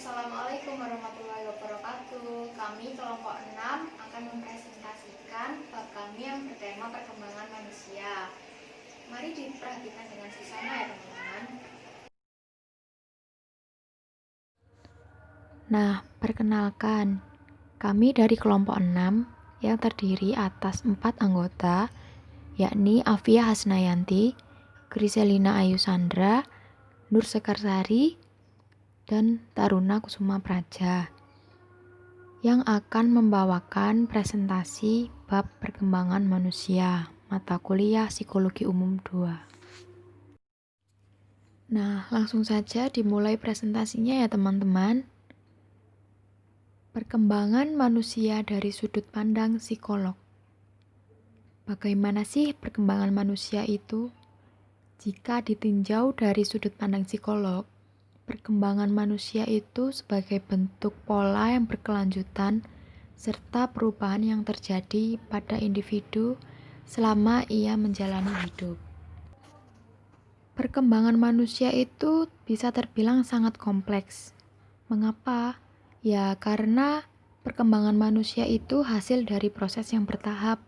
Assalamualaikum warahmatullahi wabarakatuh. Kami kelompok 6 akan mempresentasikan bab kami yang bertema perkembangan manusia. Mari diperhatikan dengan seksama ya teman-teman. Nah, perkenalkan, kami dari kelompok 6 yang terdiri atas 4 anggota, yakni Afia Hasnayanti, Griselina Ayu Sandra, Nur Sekarsari, dan Taruna Kusuma Praja, yang akan membawakan presentasi bab perkembangan manusia, mata kuliah Psikologi Umum 2. Nah, langsung saja dimulai presentasinya ya teman-teman. Perkembangan manusia dari sudut pandang psikolog. Bagaimana sih perkembangan manusia itu? Jika ditinjau dari sudut pandang psikolog, perkembangan manusia itu sebagai bentuk pola yang berkelanjutan serta perubahan yang terjadi pada individu selama ia menjalani hidup. Perkembangan manusia itu bisa terbilang sangat kompleks. Mengapa? Ya, karena perkembangan manusia itu hasil dari proses yang bertahap.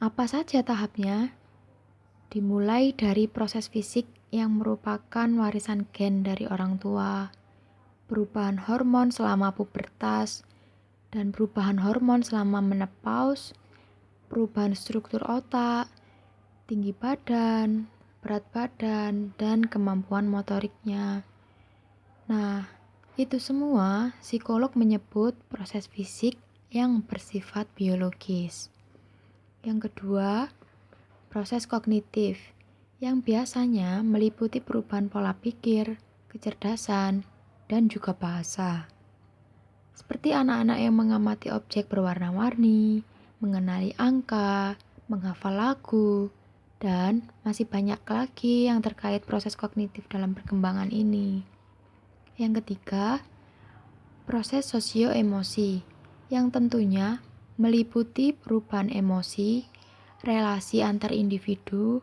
Apa saja tahapnya? Dimulai dari proses fisik yang merupakan warisan gen dari orang tua, perubahan hormon selama pubertas, dan perubahan hormon selama menopause, perubahan struktur otak, tinggi badan, berat badan, dan kemampuan motoriknya. Nah, itu semua psikolog menyebut proses fisik yang bersifat biologis. Yang kedua, proses kognitif yang biasanya meliputi perubahan pola pikir, kecerdasan, dan juga bahasa. Seperti anak-anak yang mengamati objek berwarna-warni, mengenali angka, menghafal lagu, dan masih banyak lagi yang terkait proses kognitif dalam perkembangan ini. Yang ketiga, proses sosio-emosi yang tentunya meliputi perubahan emosi, relasi antar individu,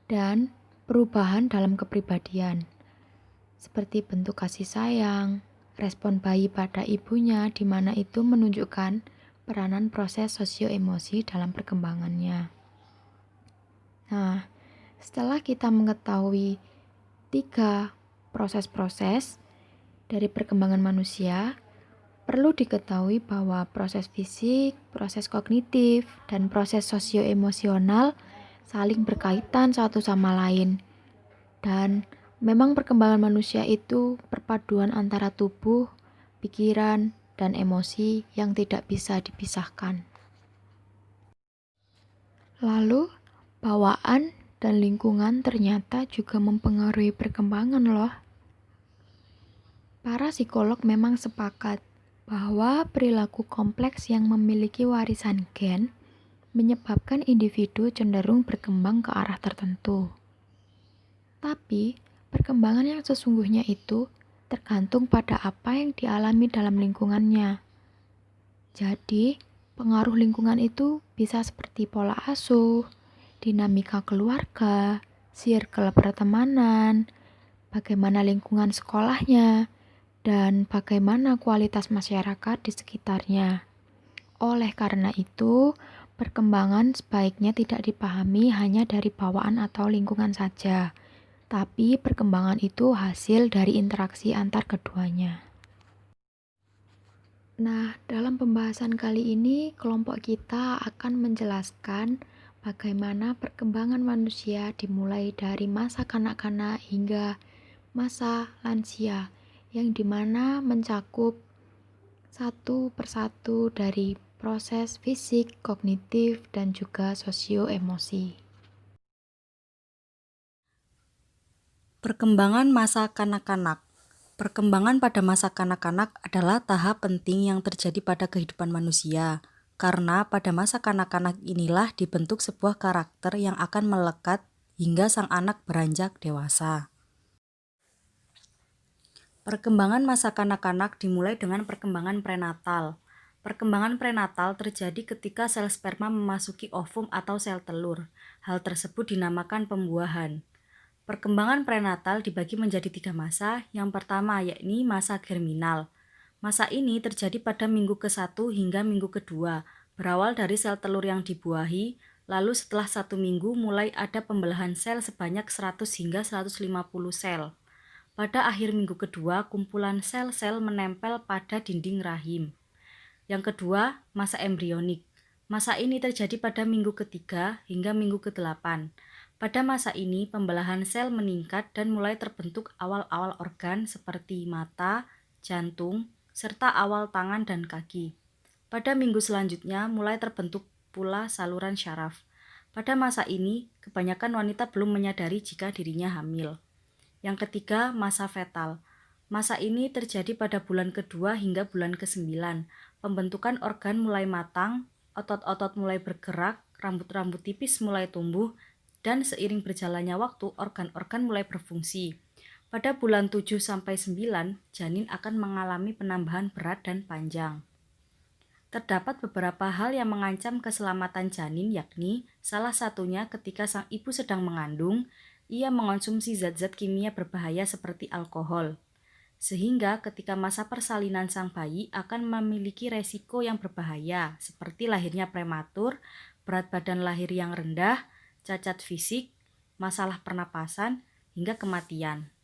dan perubahan dalam kepribadian, seperti bentuk kasih sayang, respon bayi pada ibunya, di mana itu menunjukkan peranan proses sosio-emosi dalam perkembangannya. Nah, setelah kita mengetahui 3 proses-proses dari perkembangan manusia, perlu diketahui bahwa proses fisik, proses kognitif, dan proses sosio-emosional saling berkaitan satu sama lain. Dan memang perkembangan manusia itu perpaduan antara tubuh, pikiran, dan emosi yang tidak bisa dipisahkan. Lalu, bawaan dan lingkungan ternyata juga mempengaruhi perkembangan loh. Para psikolog memang sepakat bahwa perilaku kompleks yang memiliki warisan gen menyebabkan individu cenderung berkembang ke arah tertentu. Tapi, perkembangan yang sesungguhnya itu tergantung pada apa yang dialami dalam lingkungannya. Jadi, pengaruh lingkungan itu bisa seperti pola asuh, dinamika keluarga, circle pertemanan, bagaimana lingkungan sekolahnya, dan bagaimana kualitas masyarakat di sekitarnya. Oleh karena itu, perkembangan sebaiknya tidak dipahami hanya dari bawaan atau lingkungan saja, tapi perkembangan itu hasil dari interaksi antar keduanya. Nah, dalam pembahasan kali ini, kelompok kita akan menjelaskan bagaimana perkembangan manusia dimulai dari masa kanak-kanak hingga masa lansia, yang dimana mencakup satu persatu dari proses fisik, kognitif, dan juga sosio-emosi. Perkembangan masa kanak-kanak. Perkembangan pada masa kanak-kanak adalah tahap penting yang terjadi pada kehidupan manusia, karena pada masa kanak-kanak inilah dibentuk sebuah karakter yang akan melekat hingga sang anak beranjak dewasa. Perkembangan masa kanak-kanak dimulai dengan perkembangan prenatal. Perkembangan prenatal terjadi ketika sel sperma memasuki ovum atau sel telur. Hal tersebut dinamakan pembuahan. Perkembangan prenatal dibagi menjadi 3 masa. Yang pertama yakni masa germinal. Masa ini terjadi pada minggu ke-1 hingga minggu ke-2, berawal dari sel telur yang dibuahi, lalu setelah 1 minggu mulai ada pembelahan sel sebanyak 100 hingga 150 sel. Pada akhir minggu kedua, kumpulan sel-sel menempel pada dinding rahim. Yang kedua, masa embrionik. Masa ini terjadi pada minggu ke-3 hingga minggu ke-8. Pada masa ini, pembelahan sel meningkat dan mulai terbentuk awal-awal organ seperti mata, jantung, serta awal tangan dan kaki. Pada minggu selanjutnya, mulai terbentuk pula saluran syaraf. Pada masa ini, kebanyakan wanita belum menyadari jika dirinya hamil. Yang ketiga, masa fetal. Masa ini terjadi pada bulan kedua hingga bulan ke-9. Pembentukan organ mulai matang, otot-otot mulai bergerak, rambut-rambut tipis mulai tumbuh, dan seiring berjalannya waktu, organ-organ mulai berfungsi. Pada bulan 7-9, janin akan mengalami penambahan berat dan panjang. Terdapat beberapa hal yang mengancam keselamatan janin, yakni salah satunya ketika sang ibu sedang mengandung, ia mengonsumsi zat-zat kimia berbahaya seperti alkohol. Sehingga ketika masa persalinan sang bayi akan memiliki resiko yang berbahaya, seperti lahirnya prematur, berat badan lahir yang rendah, cacat fisik, masalah pernapasan, hingga kematian.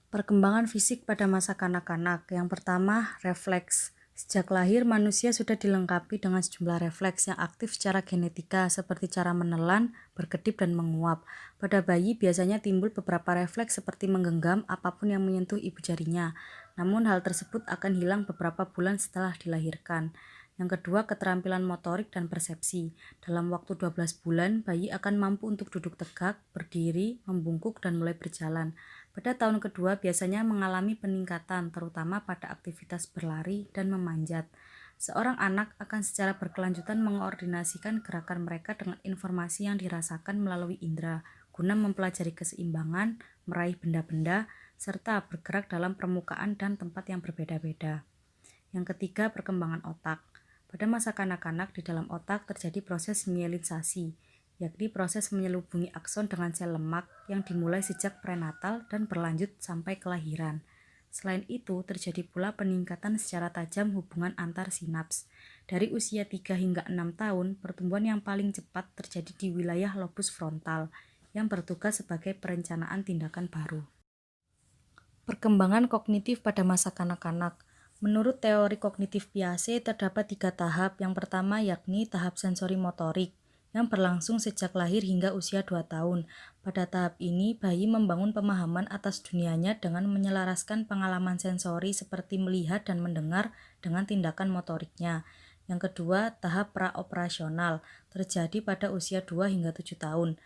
Perkembangan fisik pada masa kanak-kanak. Yang pertama, refleks. Sejak lahir, manusia sudah dilengkapi dengan sejumlah refleks yang aktif secara genetika, seperti cara menelan, berkedip, dan menguap. Pada bayi, biasanya timbul beberapa refleks seperti menggenggam apapun yang menyentuh ibu jarinya. Namun, hal tersebut akan hilang beberapa bulan setelah dilahirkan. Yang kedua, keterampilan motorik dan persepsi. Dalam waktu 12 bulan, bayi akan mampu untuk duduk tegak, berdiri, membungkuk, dan mulai berjalan. Pada tahun kedua biasanya mengalami peningkatan, terutama pada aktivitas berlari dan memanjat. Seorang anak akan secara berkelanjutan mengordinasikan gerakan mereka dengan informasi yang dirasakan melalui indera, guna mempelajari keseimbangan, meraih benda-benda, serta bergerak dalam permukaan dan tempat yang berbeda-beda. Yang ketiga, perkembangan otak. Pada masa kanak-kanak, di dalam otak terjadi proses mielinisasi, yakni proses menyelubungi akson dengan sel lemak yang dimulai sejak prenatal dan berlanjut sampai kelahiran. Selain itu, terjadi pula peningkatan secara tajam hubungan antar sinaps. Dari usia 3 hingga 6 tahun, pertumbuhan yang paling cepat terjadi di wilayah lobus frontal, yang bertugas sebagai perencanaan tindakan baru. Perkembangan kognitif pada masa kanak-kanak. Menurut teori kognitif Piaget, terdapat 3 tahap. Yang pertama yakni tahap sensori motorik, yang berlangsung sejak lahir hingga usia 2 tahun. Pada tahap ini, bayi membangun pemahaman atas dunianya dengan menyelaraskan pengalaman sensori seperti melihat dan mendengar dengan tindakan motoriknya. Yang kedua, tahap praoperasional, terjadi pada usia 2 hingga 7 tahun.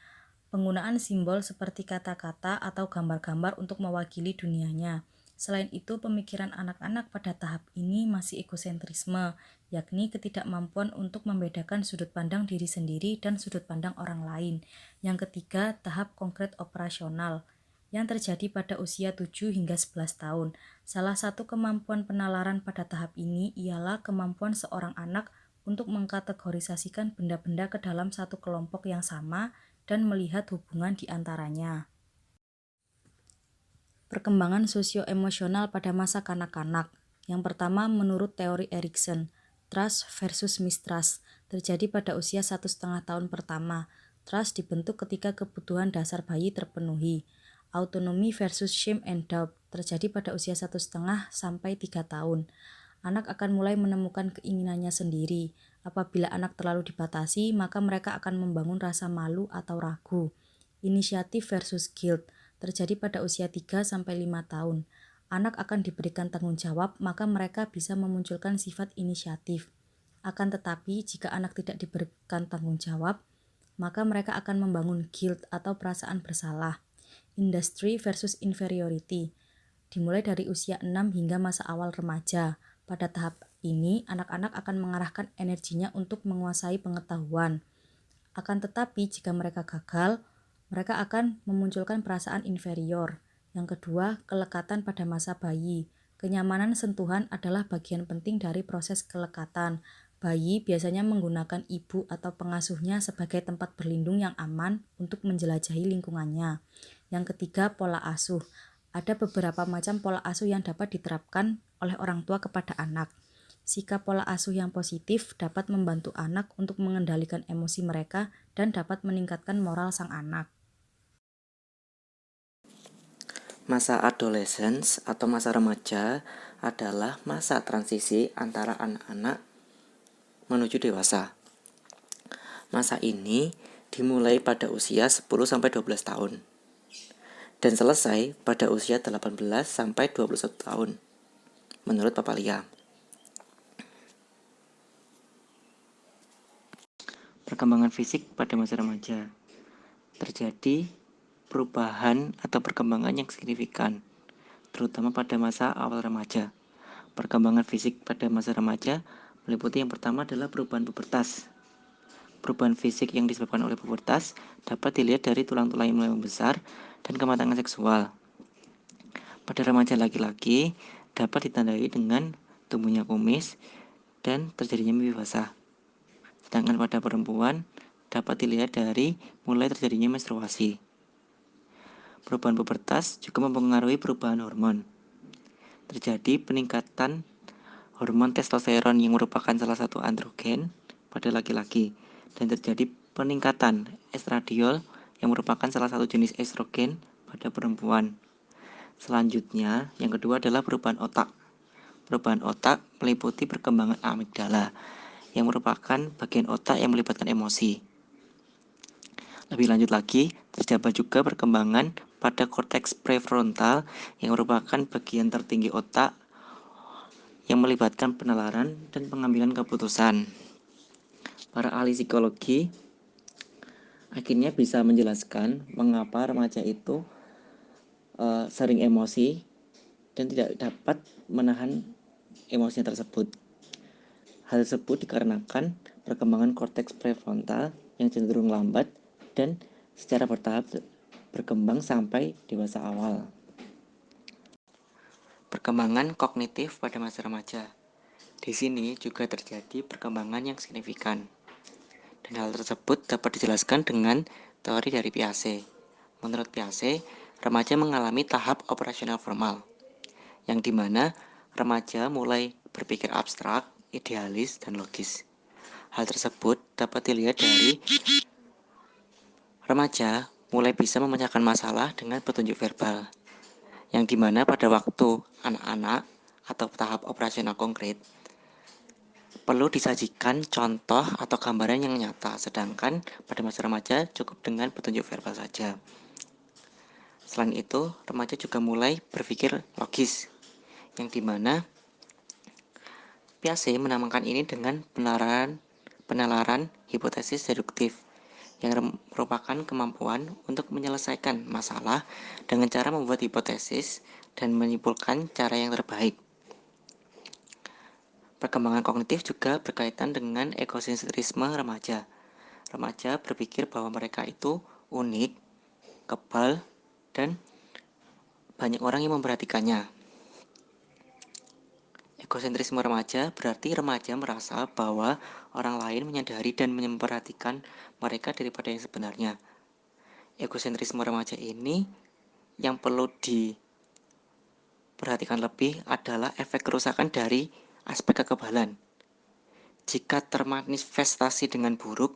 Penggunaan simbol seperti kata-kata atau gambar-gambar untuk mewakili dunianya. Selain itu, pemikiran anak-anak pada tahap ini masih egosentrisme, yakni ketidakmampuan untuk membedakan sudut pandang diri sendiri dan sudut pandang orang lain. Yang ketiga, tahap konkret operasional, yang terjadi pada usia 7 hingga 11 tahun. Salah satu kemampuan penalaran pada tahap ini ialah kemampuan seorang anak untuk mengkategorisasikan benda-benda ke dalam satu kelompok yang sama dan melihat hubungan di antaranya. Perkembangan sosio-emosional pada masa kanak-kanak. Yang pertama, menurut teori Erikson, trust versus mistrust terjadi pada usia 1,5 tahun pertama. Trust dibentuk ketika kebutuhan dasar bayi terpenuhi. Autonomy versus shame and doubt terjadi pada usia 1,5 sampai 3 tahun. Anak akan mulai menemukan keinginannya sendiri. Apabila anak terlalu dibatasi, maka mereka akan membangun rasa malu atau ragu. Inisiatif versus guilt terjadi pada usia 3-5 tahun. Anak akan diberikan tanggung jawab, maka mereka bisa memunculkan sifat inisiatif. Akan tetapi, jika anak tidak diberikan tanggung jawab, maka mereka akan membangun guilt atau perasaan bersalah. Industry versus inferiority dimulai dari usia 6 hingga masa awal remaja. Pada tahap ini, anak-anak akan mengarahkan energinya untuk menguasai pengetahuan. Akan tetapi, jika mereka gagal, mereka akan memunculkan perasaan inferior. Yang kedua, kelekatan pada masa bayi. Kenyamanan sentuhan adalah bagian penting dari proses kelekatan. Bayi biasanya menggunakan ibu atau pengasuhnya sebagai tempat berlindung yang aman untuk menjelajahi lingkungannya. Yang ketiga, pola asuh. Ada beberapa macam pola asuh yang dapat diterapkan oleh orang tua kepada anak. Sikap pola asuh yang positif dapat membantu anak untuk mengendalikan emosi mereka dan dapat meningkatkan moral sang anak. Masa adolescence atau masa remaja adalah masa transisi antara anak-anak menuju dewasa. Masa ini dimulai pada usia 10-12 tahun dan selesai pada usia 18-21 tahun menurut Papalia. Perkembangan fisik pada masa remaja. Terjadi perubahan atau perkembangan yang signifikan, terutama pada masa awal remaja. Perkembangan fisik pada masa remaja meliputi yang pertama adalah perubahan pubertas. Perubahan fisik yang disebabkan oleh pubertas dapat dilihat dari tulang-tulang yang mulai membesar dan kematangan seksual. Pada remaja laki-laki dapat ditandai dengan tumbuhnya kumis dan terjadinya mimpi basah. Sedangkan pada perempuan dapat dilihat dari mulai terjadinya menstruasi. Perubahan pubertas juga mempengaruhi perubahan hormon. Terjadi peningkatan hormon testosteron yang merupakan salah satu androgen pada laki-laki dan terjadi peningkatan estradiol yang merupakan salah satu jenis estrogen pada perempuan. Selanjutnya, yang kedua adalah perubahan otak. Perubahan otak meliputi perkembangan amigdala yang merupakan bagian otak yang melibatkan emosi. Lebih lanjut lagi, terdapat juga perkembangan pada korteks prefrontal yang merupakan bagian tertinggi otak yang melibatkan penalaran dan pengambilan keputusan. Para ahli psikologi akhirnya bisa menjelaskan mengapa remaja itu sering emosi dan tidak dapat menahan emosinya tersebut. Hal tersebut dikarenakan perkembangan korteks prefrontal yang cenderung lambat dan secara bertahap berkembang sampai dewasa awal. Perkembangan kognitif pada masa remaja. Di sini juga terjadi perkembangan yang signifikan. Dan hal tersebut dapat dijelaskan dengan teori dari Piaget. Menurut Piaget, remaja mengalami tahap operasional formal, yang dimana remaja mulai berpikir abstrak, idealis, dan logis. Hal tersebut dapat dilihat dari remaja mulai bisa memecahkan masalah dengan petunjuk verbal, yang dimana pada waktu anak-anak atau tahap operasional konkret perlu disajikan contoh atau gambaran yang nyata, sedangkan pada masa remaja cukup dengan petunjuk verbal saja. Selain itu, remaja juga mulai berpikir logis, yang dimana Piaget menamakan ini dengan penalaran hipotesis deduktif, yang merupakan kemampuan untuk menyelesaikan masalah dengan cara membuat hipotesis dan menyimpulkan cara yang terbaik. Perkembangan kognitif juga berkaitan dengan egosentrisme remaja. Remaja berpikir bahwa mereka itu unik, kebal, dan banyak orang yang memperhatikannya. Egosentrisme remaja berarti remaja merasa bahwa orang lain menyadari dan memperhatikan mereka daripada yang sebenarnya. Egosentrisme remaja ini yang perlu diperhatikan lebih adalah efek kerusakan dari aspek kekebalan. Jika termanifestasi dengan buruk,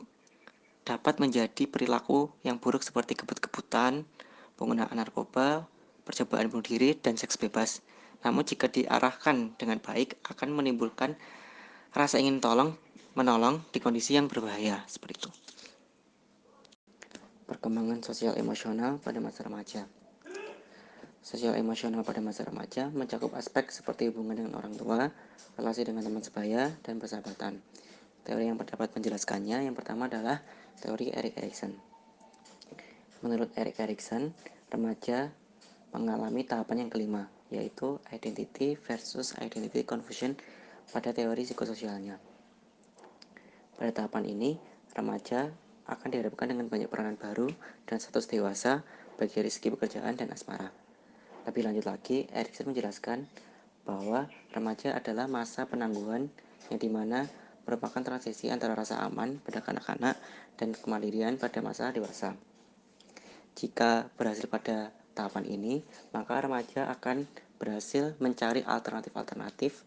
dapat menjadi perilaku yang buruk seperti kebut-kebutan, penggunaan narkoba, percobaan bunuh diri, dan seks bebas. Namun jika diarahkan dengan baik akan menimbulkan rasa ingin menolong di kondisi yang berbahaya, seperti itu. Perkembangan sosial emosional pada masa remaja. Sosial emosional pada masa remaja mencakup aspek seperti hubungan dengan orang tua, relasi dengan teman sebaya, dan persahabatan. Teori yang dapat menjelaskannya yang pertama adalah teori Erik Erikson. Menurut Erik Erikson, remaja mengalami tahapan yang kelima, yaitu identity versus identity confusion pada teori psikososialnya. Pada tahapan ini, remaja akan dihadapkan dengan banyak peranan baru dan status dewasa bagi dari segi pekerjaan dan asmara. Lebih lanjut lagi, Erikson menjelaskan bahwa remaja adalah masa penangguhan yang dimana merupakan transisi antara rasa aman pada kanak-kanak dan kemandirian pada masa dewasa. Jika berhasil pada tahapan ini, maka remaja akan berhasil mencari alternatif-alternatif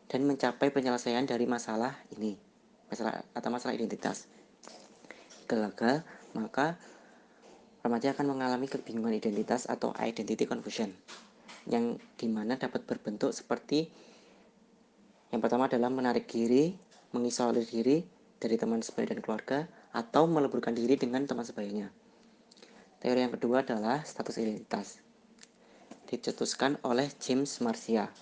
dan mencapai penyelesaian dari masalah ini, masalah identitas. Gagal, maka remaja akan mengalami kebingungan identitas atau identity confusion, yang dimana dapat berbentuk seperti yang pertama adalah menarik diri, mengisolir diri dari teman sebaya dan keluarga, atau meleburkan diri dengan teman sebayanya. Teori yang kedua adalah status identitas, dicetuskan oleh James Marcia,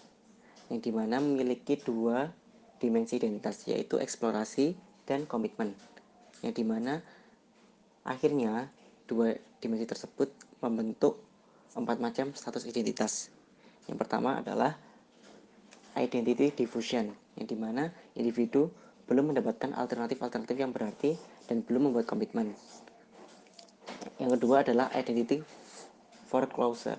yang dimana memiliki dua dimensi identitas, yaitu eksplorasi dan komitmen, yang dimana akhirnya dua dimensi tersebut membentuk 4 macam status identitas. Yang pertama adalah identity diffusion, yang dimana individu belum mendapatkan alternatif-alternatif yang berarti dan belum membuat komitmen. Yang kedua adalah identity foreclosure,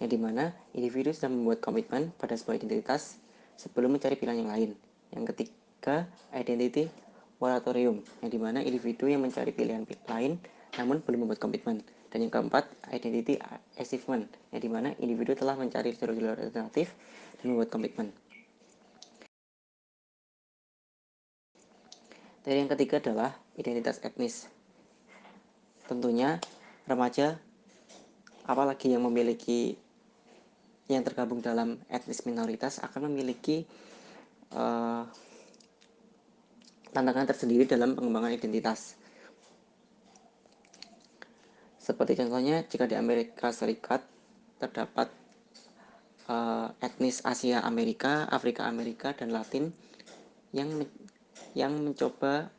yang dimana individu sudah membuat komitmen pada sebuah identitas sebelum mencari pilihan yang lain. Yang ketiga, identity moratorium, yang dimana individu yang mencari pilihan lain namun belum membuat komitmen. Dan yang keempat, identity achievement, yang dimana individu telah mencari jalur-jalur alternatif dan membuat komitmen. Teori yang ketiga adalah identitas etnis. Tentunya remaja, apalagi yang tergabung dalam etnis minoritas, akan memiliki tantangan tersendiri dalam pengembangan identitas. Seperti contohnya, jika di Amerika Serikat terdapat etnis Asia Amerika, Afrika Amerika, dan Latin yang mencoba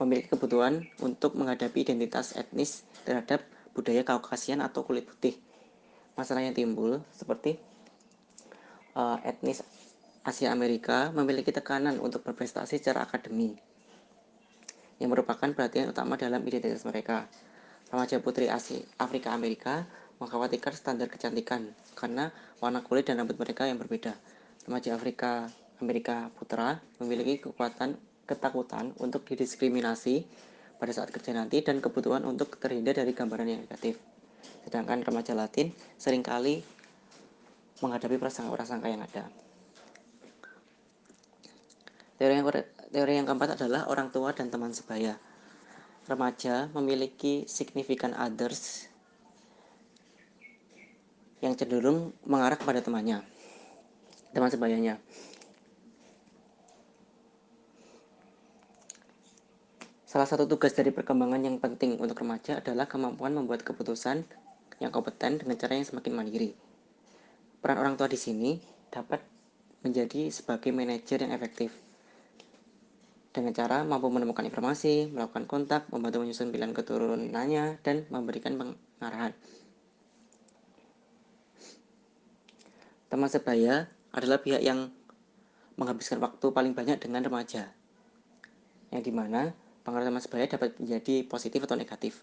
memiliki kebutuhan untuk menghadapi identitas etnis terhadap budaya Kaukasian atau kulit putih. Masalah yang timbul seperti etnis Asia Amerika memiliki tekanan untuk berprestasi secara akademi, yang merupakan perhatian utama dalam identitas mereka. Remaja putri Afrika Amerika mengkhawatirkan standar kecantikan karena warna kulit dan rambut mereka yang berbeda. Remaja Afrika Amerika putra memiliki ketakutan untuk didiskriminasi pada saat kerja nanti dan kebutuhan untuk terhindar dari gambaran yang negatif. Sedangkan remaja Latin seringkali menghadapi prasangka-prasangka yang ada. Teori yang keempat adalah orang tua dan teman sebaya. Remaja memiliki significant others yang cenderung mengarah kepada teman sebayanya. Salah satu tugas dari perkembangan yang penting untuk remaja adalah kemampuan membuat keputusan yang kompeten dengan cara yang semakin mandiri. Peran orang tua di sini dapat menjadi sebagai manajer yang efektif dengan cara mampu menemukan informasi, melakukan kontak, membantu menyusun pilihan keturunannya, dan memberikan pengarahan. Teman sebaya adalah pihak yang menghabiskan waktu paling banyak dengan remaja, yang dimana pengaruh teman sebaya dapat menjadi positif atau negatif.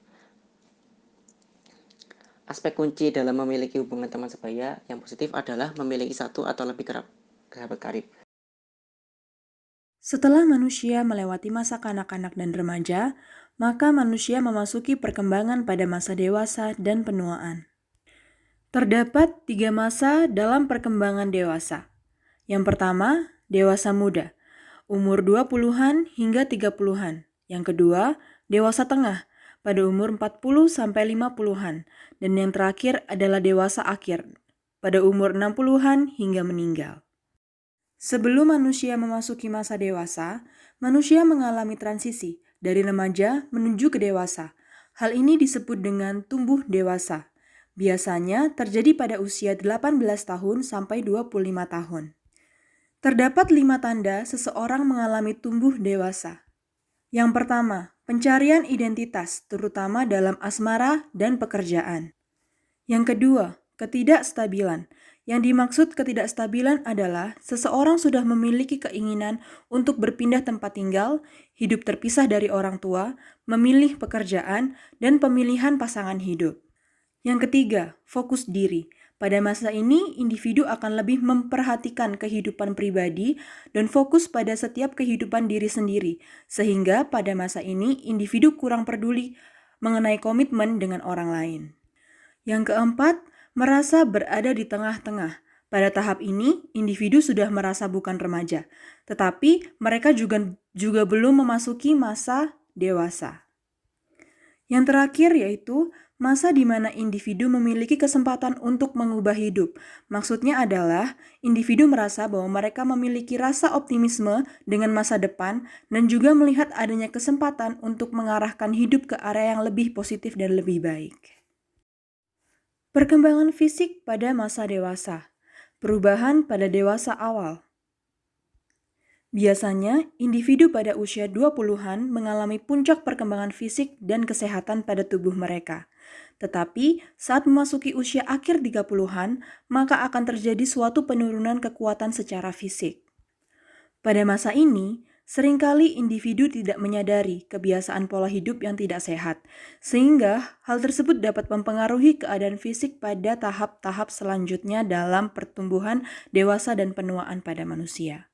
Aspek kunci dalam memiliki hubungan teman sebaya yang positif adalah memiliki satu atau lebih kerabat karib. Setelah manusia melewati masa kanak-kanak dan remaja, maka manusia memasuki perkembangan pada masa dewasa dan penuaan. Terdapat 3 masa dalam perkembangan dewasa. Yang pertama, dewasa muda, umur 20-an hingga 30-an. Yang kedua, dewasa tengah, pada umur 40 sampai 50-an. Dan yang terakhir adalah dewasa akhir, pada umur 60-an hingga meninggal. Sebelum manusia memasuki masa dewasa, manusia mengalami transisi dari remaja menuju ke dewasa. Hal ini disebut dengan tumbuh dewasa. Biasanya terjadi pada usia 18 tahun sampai 25 tahun. Terdapat 5 tanda seseorang mengalami tumbuh dewasa. Yang pertama, pencarian identitas, terutama dalam asmara dan pekerjaan. Yang kedua, ketidakstabilan. Yang dimaksud ketidakstabilan adalah seseorang sudah memiliki keinginan untuk berpindah tempat tinggal, hidup terpisah dari orang tua, memilih pekerjaan, dan pemilihan pasangan hidup. Yang ketiga, fokus diri. Pada masa ini, individu akan lebih memperhatikan kehidupan pribadi dan fokus pada setiap kehidupan diri sendiri, sehingga pada masa ini individu kurang peduli mengenai komitmen dengan orang lain. Yang keempat, merasa berada di tengah-tengah. Pada tahap ini, individu sudah merasa bukan remaja, tetapi mereka juga belum memasuki masa dewasa. Yang terakhir yaitu masa di mana individu memiliki kesempatan untuk mengubah hidup. Maksudnya adalah individu merasa bahwa mereka memiliki rasa optimisme dengan masa depan dan juga melihat adanya kesempatan untuk mengarahkan hidup ke area yang lebih positif dan lebih baik. Perkembangan fisik pada masa dewasa. Perubahan pada dewasa awal. Biasanya, individu pada usia 20-an mengalami puncak perkembangan fisik dan kesehatan pada tubuh mereka. Tetapi, saat memasuki usia akhir 30-an, maka akan terjadi suatu penurunan kekuatan secara fisik. Pada masa ini, seringkali individu tidak menyadari kebiasaan pola hidup yang tidak sehat, sehingga hal tersebut dapat mempengaruhi keadaan fisik pada tahap-tahap selanjutnya dalam pertumbuhan dewasa dan penuaan pada manusia.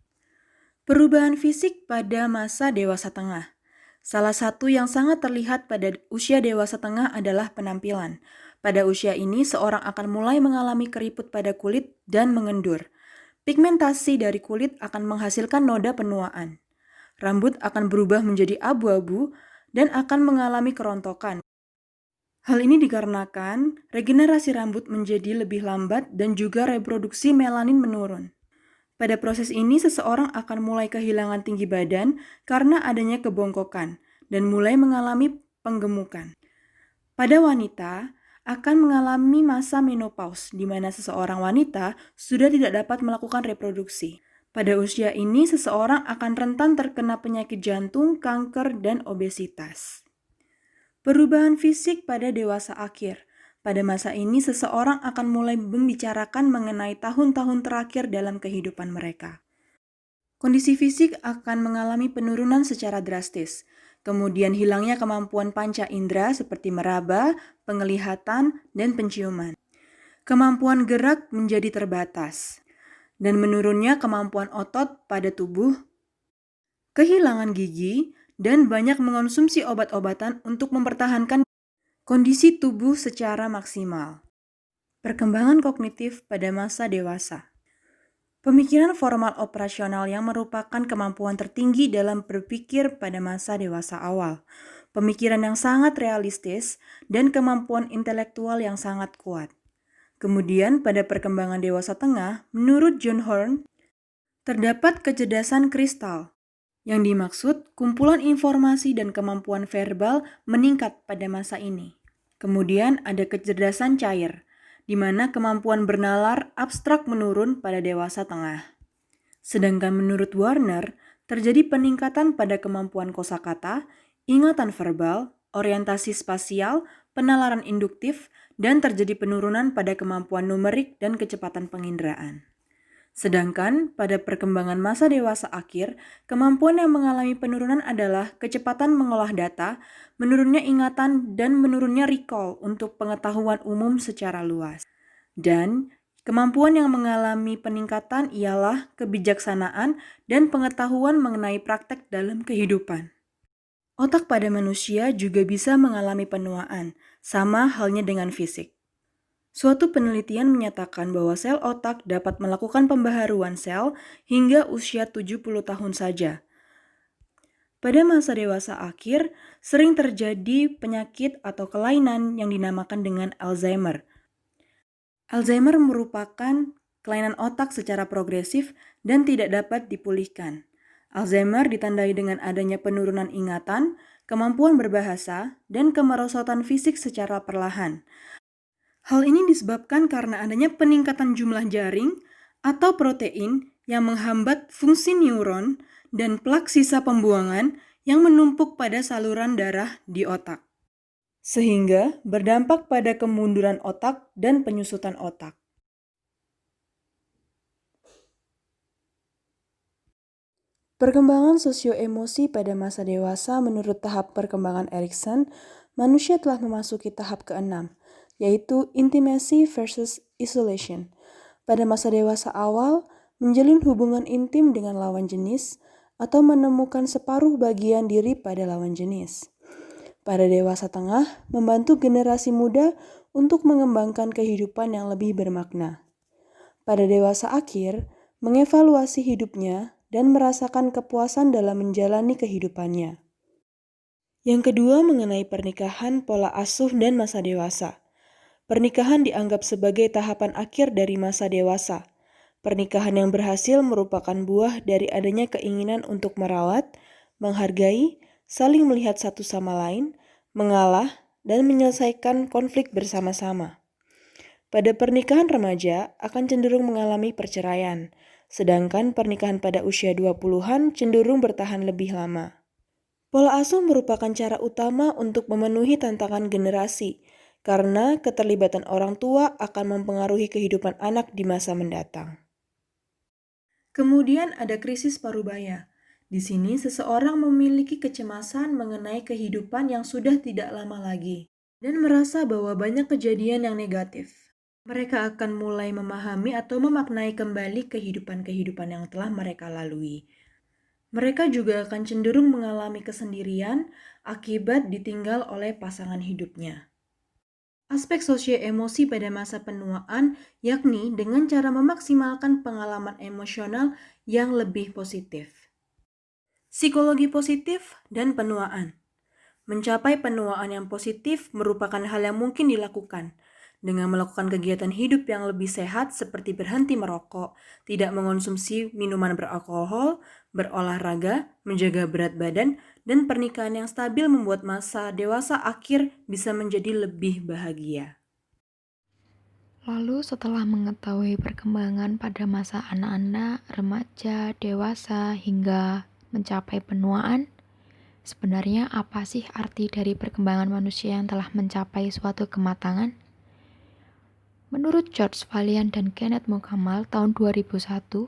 Perubahan fisik pada masa dewasa tengah. Salah satu yang sangat terlihat pada usia dewasa tengah adalah penampilan. Pada usia ini, seorang akan mulai mengalami keriput pada kulit dan mengendur. Pigmentasi dari kulit akan menghasilkan noda penuaan. Rambut akan berubah menjadi abu-abu dan akan mengalami kerontokan. Hal ini dikarenakan regenerasi rambut menjadi lebih lambat dan juga reproduksi melanin menurun. Pada proses ini, seseorang akan mulai kehilangan tinggi badan karena adanya kebongkokan dan mulai mengalami penggemukan. Pada wanita, akan mengalami masa menopause, di mana seseorang wanita sudah tidak dapat melakukan reproduksi. Pada usia ini, seseorang akan rentan terkena penyakit jantung, kanker, dan obesitas. Perubahan fisik pada dewasa akhir. Pada masa ini, seseorang akan mulai membicarakan mengenai tahun-tahun terakhir dalam kehidupan mereka. Kondisi fisik akan mengalami penurunan secara drastis. Kemudian hilangnya kemampuan panca indera seperti meraba, penglihatan, dan penciuman. Kemampuan gerak menjadi terbatas. Dan menurunnya kemampuan otot pada tubuh, kehilangan gigi, dan banyak mengonsumsi obat-obatan untuk mempertahankan kondisi tubuh secara maksimal. Perkembangan kognitif pada masa dewasa. Pemikiran formal operasional yang merupakan kemampuan tertinggi dalam berpikir pada masa dewasa awal. Pemikiran yang sangat realistis dan kemampuan intelektual yang sangat kuat. Kemudian pada perkembangan dewasa tengah, menurut John Horn, terdapat kecerdasan kristal. Yang dimaksud, kumpulan informasi dan kemampuan verbal meningkat pada masa ini. Kemudian ada kecerdasan cair, di mana kemampuan bernalar abstrak menurun pada dewasa tengah. Sedangkan menurut Warner, terjadi peningkatan pada kemampuan kosakata, ingatan verbal, orientasi spasial, penalaran induktif, dan terjadi penurunan pada kemampuan numerik dan kecepatan penginderaan. Sedangkan pada perkembangan masa dewasa akhir, kemampuan yang mengalami penurunan adalah kecepatan mengolah data, menurunnya ingatan, dan menurunnya recall untuk pengetahuan umum secara luas. Dan kemampuan yang mengalami peningkatan ialah kebijaksanaan dan pengetahuan mengenai praktek dalam kehidupan. Otak pada manusia juga bisa mengalami penuaan, sama halnya dengan fisik. Suatu penelitian menyatakan bahwa sel otak dapat melakukan pembaharuan sel hingga usia 70 tahun saja. Pada masa dewasa akhir, sering terjadi penyakit atau kelainan yang dinamakan dengan Alzheimer. Alzheimer merupakan kelainan otak secara progresif dan tidak dapat dipulihkan. Alzheimer ditandai dengan adanya penurunan ingatan, kemampuan berbahasa, dan kemerosotan fisik secara perlahan. Hal ini disebabkan karena adanya peningkatan jumlah jaring atau protein yang menghambat fungsi neuron dan plak sisa pembuangan yang menumpuk pada saluran darah di otak, sehingga berdampak pada kemunduran otak dan penyusutan otak. Perkembangan sosioemosi pada masa dewasa menurut tahap perkembangan Erikson, manusia telah memasuki tahap ke-6, yaitu intimacy versus isolation. Pada masa dewasa awal, menjalin hubungan intim dengan lawan jenis atau menemukan separuh bagian diri pada lawan jenis. Pada dewasa tengah, membantu generasi muda untuk mengembangkan kehidupan yang lebih bermakna. Pada dewasa akhir, mengevaluasi hidupnya dan merasakan kepuasan dalam menjalani kehidupannya. Yang kedua mengenai pernikahan, pola asuh, dan masa dewasa. Pernikahan dianggap sebagai tahapan akhir dari masa dewasa. Pernikahan yang berhasil merupakan buah dari adanya keinginan untuk merawat, menghargai, saling melihat satu sama lain, mengalah, dan menyelesaikan konflik bersama-sama. Pada pernikahan remaja akan cenderung mengalami perceraian, sedangkan pernikahan pada usia 20-an cenderung bertahan lebih lama. Pola asuh merupakan cara utama untuk memenuhi tantangan generasi, karena keterlibatan orang tua akan mempengaruhi kehidupan anak di masa mendatang. Kemudian ada krisis parubaya. Di sini seseorang memiliki kecemasan mengenai kehidupan yang sudah tidak lama lagi dan merasa bahwa banyak kejadian yang negatif. Mereka akan mulai memahami atau memaknai kembali kehidupan-kehidupan yang telah mereka lalui. Mereka juga akan cenderung mengalami kesendirian akibat ditinggal oleh pasangan hidupnya. Aspek sosio-emosi pada masa penuaan yakni dengan cara memaksimalkan pengalaman emosional yang lebih positif. Psikologi positif dan penuaan. Mencapai penuaan yang positif merupakan hal yang mungkin dilakukan dengan melakukan kegiatan hidup yang lebih sehat seperti berhenti merokok, tidak mengonsumsi minuman beralkohol, berolahraga, menjaga berat badan, dan pernikahan yang stabil membuat masa dewasa akhir bisa menjadi lebih bahagia. Lalu setelah mengetahui perkembangan pada masa anak-anak, remaja, dewasa, hingga mencapai penuaan, sebenarnya apa sih arti dari perkembangan manusia yang telah mencapai suatu kematangan? Menurut George Valiant dan Kenneth Mukamal tahun 2001,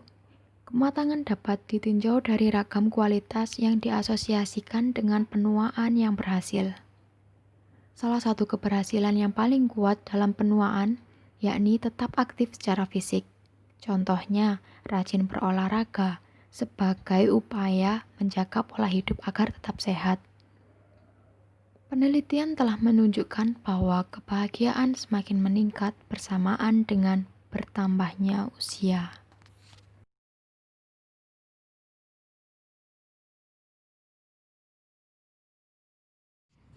kematangan dapat ditinjau dari ragam kualitas yang diasosiasikan dengan penuaan yang berhasil. Salah satu keberhasilan yang paling kuat dalam penuaan yakni tetap aktif secara fisik. Contohnya, rajin berolahraga sebagai upaya menjaga pola hidup agar tetap sehat. Penelitian telah menunjukkan bahwa kebahagiaan semakin meningkat bersamaan dengan bertambahnya usia.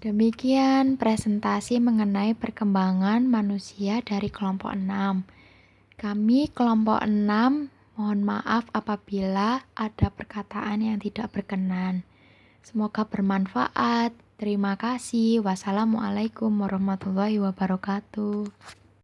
Demikian presentasi mengenai perkembangan manusia dari kelompok 6. Kami kelompok 6 mohon maaf apabila ada perkataan yang tidak berkenan. Semoga bermanfaat. Terima kasih. Wassalamualaikum warahmatullahi wabarakatuh.